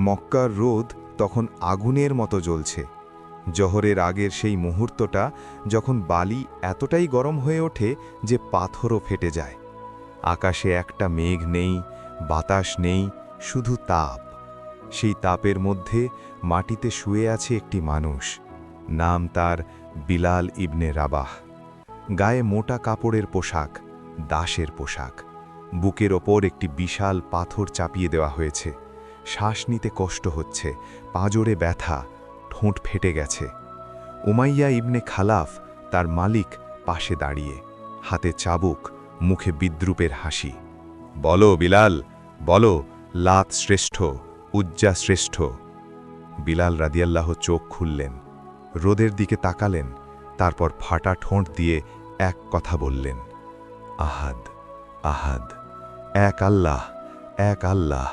মক্কার রোদ তখন আগুনের মতো জ্বলছে। জহরের আগের সেই মুহূর্তটা যখন বালি এতটাই গরম হয়ে ওঠে যে পাথরও ফেটে যায়। আকাশে একটা মেঘ নেই, বাতাস নেই, শুধু তাপ। সেই তাপের মধ্যে মাটিতে শুয়ে আছে একটি মানুষ। নাম তার বিলাল ইবনে রাবাহ। গায়ে মোটা কাপড়ের পোশাক, দাসের পোশাক। বুকের ওপর একটি বিশাল পাথর চাপিয়ে দেওয়া হয়েছে। শ্বাস নিতে কষ্ট হচ্ছে, পাঁজরে ব্যথা, ঠোঁট ফেটে গেছে। উমাইয়া ইবনে খালাফ, তার মালিক, পাশে দাঁড়িয়ে, হাতে চাবুক, মুখে বিদ্রুপের হাসি। বলো বিলাল, বলো, লাত শ্রেষ্ঠ, উজ্জা শ্রেষ্ঠ। বিলাল রাদিয়াল্লাহ চোখ খুললেন, রোদের দিকে তাকালেন, তারপর ফাটা ঠোঁট দিয়ে এক কথা বললেন, আহাদ, আহাদ, এক আল্লাহ, এক আল্লাহ।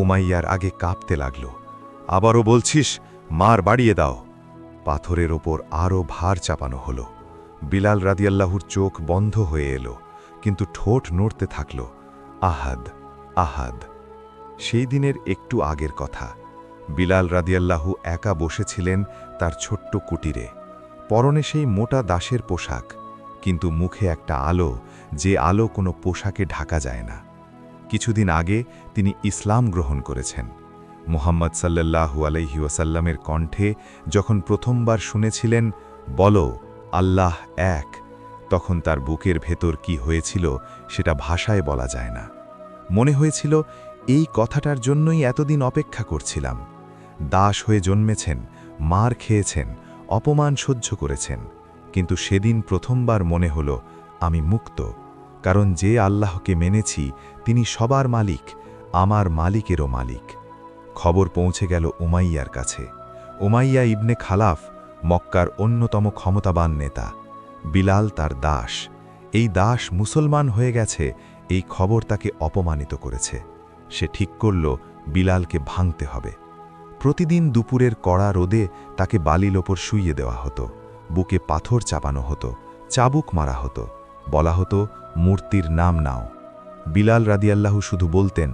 উমাইয়ার আগে কাঁপতে লাগল। আবারও বলছিস, মার বাড়িয়ে দাও। পাথরের ওপর আরও ভার চাপানো হলো। বিলাল রাদিয়াল্লাহুর চোখ বন্ধ হয়ে এলো, কিন্তু ঠোঁট নড়তে থাকল। আহাদ, আহাদ। সেই দিনের একটু আগের কথা। বিলাল রাদিয়াল্লাহু একা বসেছিলেন তার ছোট্ট কুটিরে। পরনে সেই মোটা দাসের পোশাক, কিন্তু মুখে একটা আলো, যে আলো কোনো পোশাকে ঢাকা যায় না। কিছুদিন আগে তিনি ইসলাম গ্রহণ করেছেন। মুহাম্মদ সাল্লাল্লাহু আলাইহি ওয়াসাল্লামের কণ্ঠে যখন প্রথমবার শুনেছিলেন, বলো, আল্লাহ এক, তখন তার বুকের ভেতর কি হয়েছিল সেটা ভাষায় বলা যায় না। মনে হয়েছিল এই কথাটার জন্যই এতদিন অপেক্ষা করছিলাম। দাস হয়ে জন্মেছেন, মার খেয়েছেন, অপমান সহ্য করেছেন, কিন্তু সেদিন প্রথমবার মনে হলো আমি মুক্ত, কারণ যে আল্লাহকে মেনেছি তিনি সবার মালিক, আমার মালিকেরও মালিক। খবর পৌঁছে গেল উমাইয়ার কাছে। উমাইয়া ইবনে খালাফ মক্কার অন্যতম ক্ষমতাবান নেতা। বিলাল তার দাস। এই দাস মুসলমান হয়ে গেছে, এই খবর তাকে অপমানিত করেছে। সে ঠিক করল বিলালকে ভাঙতে হবে। প্রতিদিন দুপুরের কড়া রোদে তাকে বালির ওপর শুইয়ে দেওয়া হতো, বুকে পাথর চাপানো হতো, চাবুক মারা হতো, বলা হতো মূর্তির নাম নাও। বিলাল রাদিয়াল্লাহু শুধু বলতেন,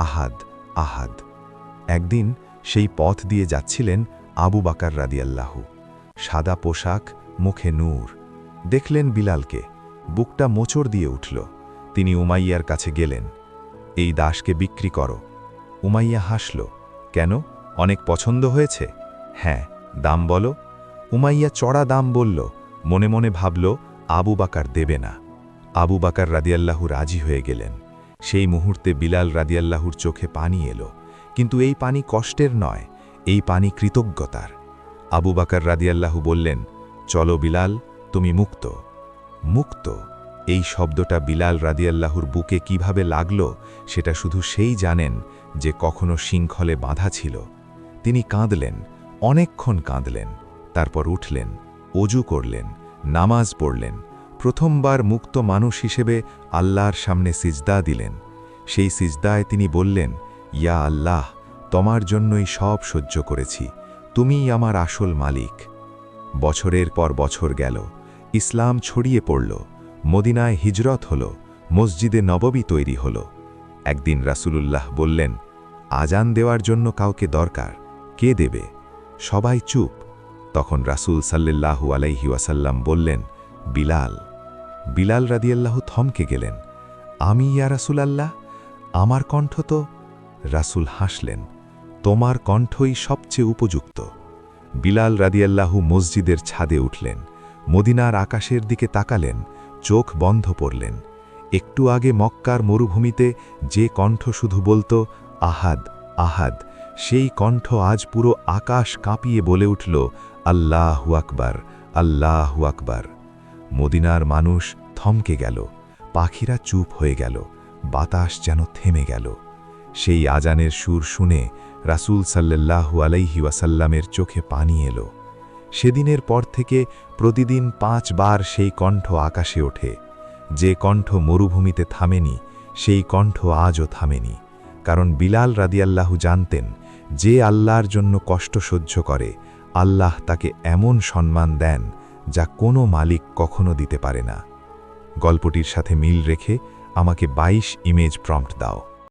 আহাদ, আহাদ। একদিন সেই পথ দিয়ে যাচ্ছিলেন আবু বাকার রাদিয়াল্লাহু। সাদা পোশাক, মুখে নূর। দেখলেন বিলালকে, বুকটা মোচড় দিয়ে উঠল। তিনি উমাইয়ার কাছে গেলেন, এই দাসকে বিক্রি করো। উমাইয়া হাসল, কেন, অনেক পছন্দ হয়েছে? হ্যাঁ, দাম বলো। উমাইয়া চড়া দাম বলল, মনে মনে ভাবল আবু বাকার দেবে না। আবু বাকার রাদিয়াল্লাহু রাজি হয়ে গেলেন। সেই মুহূর্তে বিলাল রাদিয়াল্লাহুর চোখে পানি এলো, কিন্তু এই পানি কষ্টের নয়, এই পানি কৃতজ্ঞতার। আবু বাকার রাদিয়াল্লাহু বললেন, চলো বিলাল, তুমি মুক্ত। মুক্ত, এই শব্দটা বিলাল রাদিয়াল্লাহুর বুকে কিভাবে লাগল সেটা শুধু সেই জানেন যে কখনো শৃঙ্খলে বাঁধা ছিল। তিনি কাঁদলেন, অনেকক্ষণ কাঁদলেন, তারপর উঠলেন, অজু করলেন, নামাজ পড়লেন, প্রথমবার মুক্ত মানুষ হিসেবে আল্লাহর সামনে সিজদা দিলেন। সেই সিজদায় তিনি বললেন, ইয়া আল্লাহ, তোমার জন্যই সব সহ্য করেছি, তুমিই আমার আসল মালিক। বছরের পর বছর গেল, ইসলাম ছড়িয়ে পড়ল, মদিনায় হিজরত হল, মসজিদে নববী তৈরি হল। একদিন রাসূলুল্লাহ বললেন, আজান দেওয়ার জন্য কাউকে দরকার, কে দেবে? সবাই চুপ। তখন রাসূল সাল্লাল্লাহু আলাইহি ওয়াসাল্লাম বললেন, বিলাল। বিলাল রাদিয়াল্লাহু থমকে গেলেন। আমি ইয়া রাসূলাল্লাহ, আমার কণ্ঠ তো। রাসূল হাসলেন, তোমার কণ্ঠই সবচেয়ে উপযুক্ত। বিলাল রাদিয়াল্লাহু মসজিদের ছাদে উঠলেন, মদিনার আকাশের দিকে তাকালেন, চোখ বন্ধ পড়লেন। একটু আগে মক্কার মরুভূমিতে যে কণ্ঠ শুধু বলতো আহাদ, আহাদ, সেই কণ্ঠ আজ পুরো আকাশ কাঁপিয়ে বলে উঠল, আল্লাহু আকবার, আল্লাহু আকবার। মদিনার মানুষ থমকে গেল, পাখিরা চুপ হয়ে গেল, বাতাস যেন থেমে গেল। সেই আজানের সুর শুনে রাসূল সাল্লাল্লাহু আলাইহি ওয়াসাল্লামের চোখে পানি এলো। সেদিনের পর থেকে প্রতিদিন 5 বার সেই কণ্ঠ আকাশে ওঠে। যে কণ্ঠ মরুভূমিতে থামেনি, সেই কণ্ঠ আজও থামেনি। কারণ বিলাল রাদিয়াল্লাহু জানতেন, যে আল্লাহর জন্য কষ্ট সহ্য করে, আল্লাহ তাকে এমন সম্মান দেন যা কোনো মালিক কখনো দিতে পারে না। গল্পটির সাথে মিল রেখে আমাকে 22 ইমেজ প্রম্পট দাও।